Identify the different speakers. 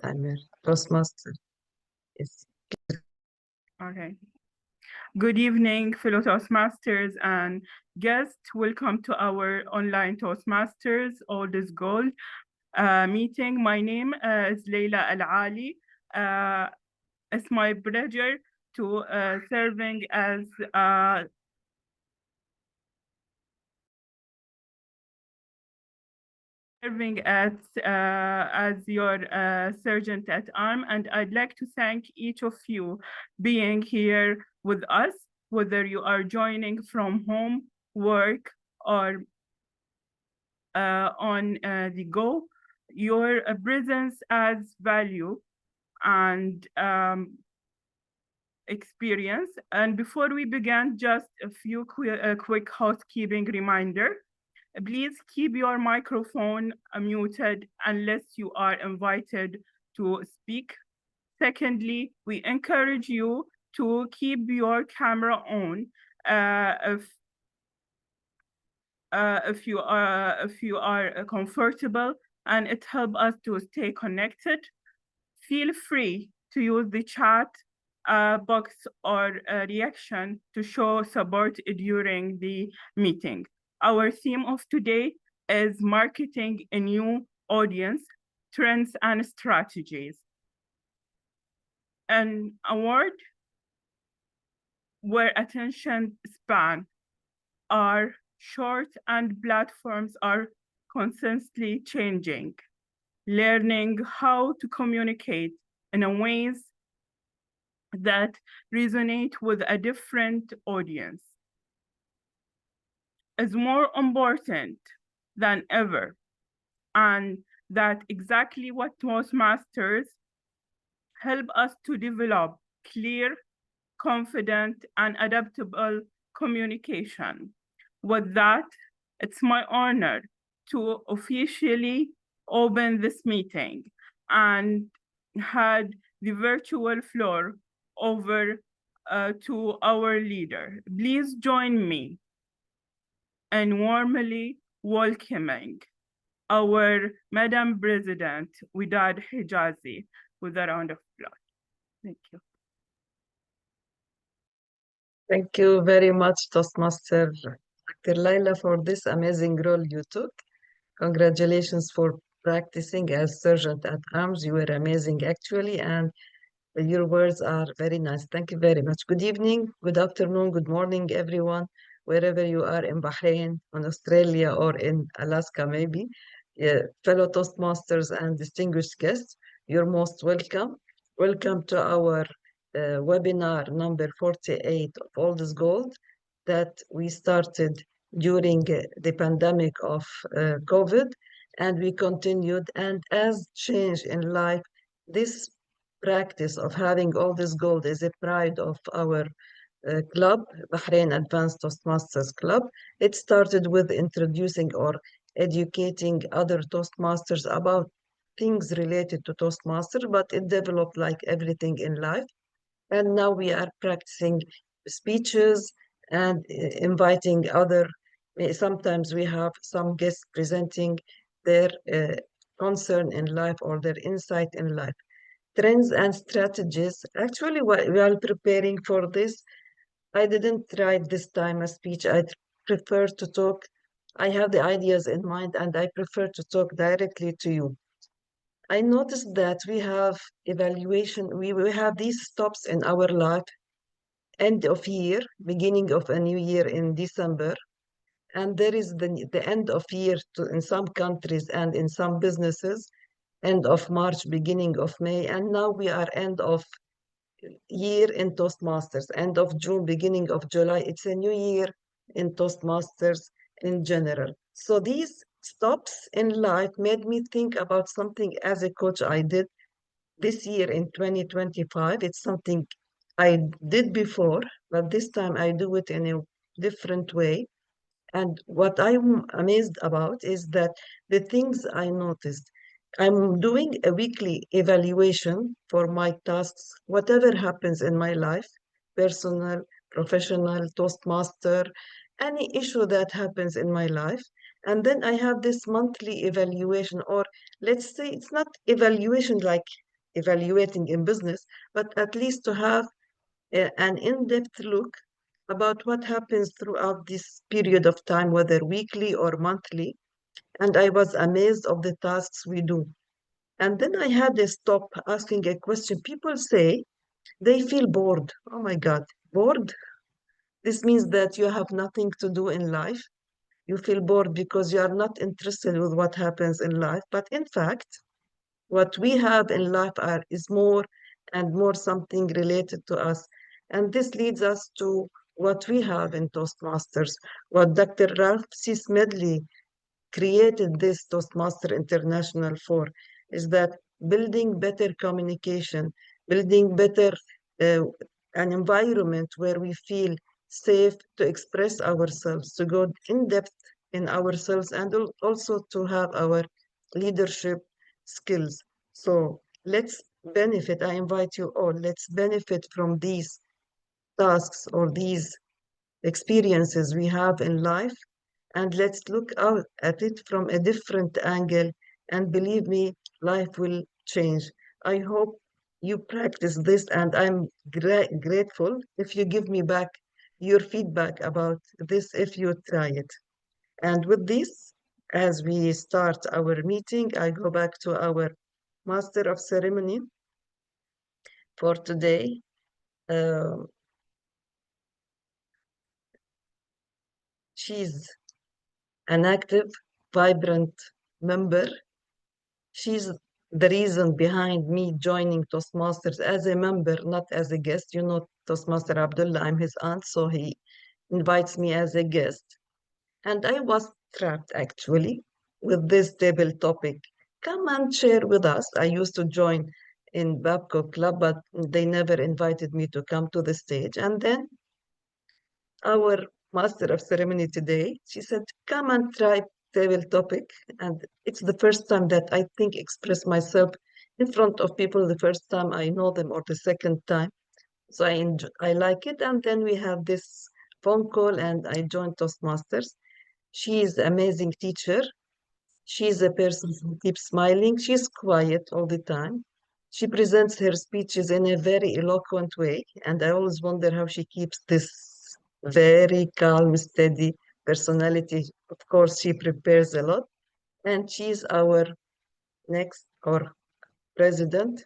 Speaker 1: Amir. Toastmaster. Yes.
Speaker 2: Okay. Good evening, fellow Toastmasters and guests. Welcome to our online Toastmasters Old is Gold meeting. My name is Leila Al Ali. It's my pleasure to serving as your sergeant at arm, and I'd like to thank each of you being here with us, whether you are joining from home, work, or on the go. Your presence adds value and experience. And before we begin, just a few quick housekeeping reminder. Please keep your microphone muted unless you are invited to speak. Secondly, we encourage you to keep your camera on if you are comfortable, and it helps us to stay connected. Feel free to use the chat box or reaction to show support during the meeting. Our theme of today is marketing a new audience, trends and strategies. An award where attention span are short and platforms are constantly changing. Learning how to communicate in a ways that resonate with a different audience is more important than ever. And that's exactly what Toastmasters help us to develop clear, confident, and adaptable communication. With that, it's my honor to officially open this meeting and hand the virtual floor over to our leader. Please join me in warmly welcoming our Madam President, Widad Hijazi, with a round of applause. Thank you.
Speaker 1: Thank you very much, Toastmaster Dr. Laila, for this amazing role you took. Congratulations for practicing as Sergeant at Arms. You were amazing, actually, and your words are very nice. Thank you very much. Good evening, good afternoon, good morning, everyone, wherever you are in Bahrain, in Australia, or in Alaska, maybe. Fellow Toastmasters and distinguished guests, you're most welcome. Welcome to our webinar number 48 of Old is Gold that we started during the pandemic of COVID, and we continued. And as change in life, this practice of having all this gold is a pride of our club, Bahrain Advanced Toastmasters Club. It started with introducing or educating other Toastmasters about things related to Toastmaster, but it developed like everything in life. And now we are practicing speeches and inviting other, sometimes we have some guests presenting their concern in life or their insight in life. Trends and strategies. Actually, while preparing for this, I didn't write this time a speech. I prefer to talk. I have the ideas in mind and I prefer to talk directly to you. I noticed that we have evaluation, we have these stops in our life, end of year, beginning of a new year in December, and there is the end of year in some countries and in some businesses, end of March, beginning of May, and now we are end of year in Toastmasters, end of June, beginning of July. It's a new year in Toastmasters in general. So these stops in life made me think about something as a coach I did this year in 2025. It's something I did before, but this time I do it in a different way. And what I'm amazed about is that the things I noticed, I'm doing a weekly evaluation for my tasks, whatever happens in my life, personal, professional, Toastmaster, any issue that happens in my life. And then I have this monthly evaluation, or let's say it's not evaluation like evaluating in business, but at least to have an in-depth look about what happens throughout this period of time, whether weekly or monthly. And I was amazed of the tasks we do. And then I had to stop asking a question. People say they feel bored. Oh my God, bored? This means that you have nothing to do in life. You feel bored because you are not interested with what happens in life. But in fact, what we have in life is more and more something related to us. And this leads us to what we have in Toastmasters, what Dr. Ralph C. Smedley created this Toastmaster International for, is that building better communication, building better an environment where we feel safe to express ourselves, to go in depth in ourselves, and also to have our leadership skills. So let's benefit, I invite you all, let's benefit from these tasks or these experiences we have in life, and let's look out at it from a different angle. And believe me, life will change. I hope you practice this, and I'm grateful if you give me back your feedback about this if you try it. And with this, as we start our meeting, I go back to our Master of Ceremony for today. She's an active, vibrant member. She's the reason behind me joining Toastmasters as a member, not as a guest. You know, Toastmaster Abdullah, I'm his aunt, so he invites me as a guest. And I was trapped actually with this table topic. Come and share with us. I used to join in Babcock Club, but they never invited me to come to the stage. And then our Master of Ceremony today, she said, come and try table topic. And it's the first time that I think express myself in front of people, the first time I know them or the second time. So I like it. And then we have this phone call and I joined Toastmasters. She is an amazing teacher. She's a person who keeps smiling. She's quiet all the time. She presents her speeches in a very eloquent way. And I always wonder how she keeps this very calm, steady personality. Of course, she prepares a lot. And she's our next, or president,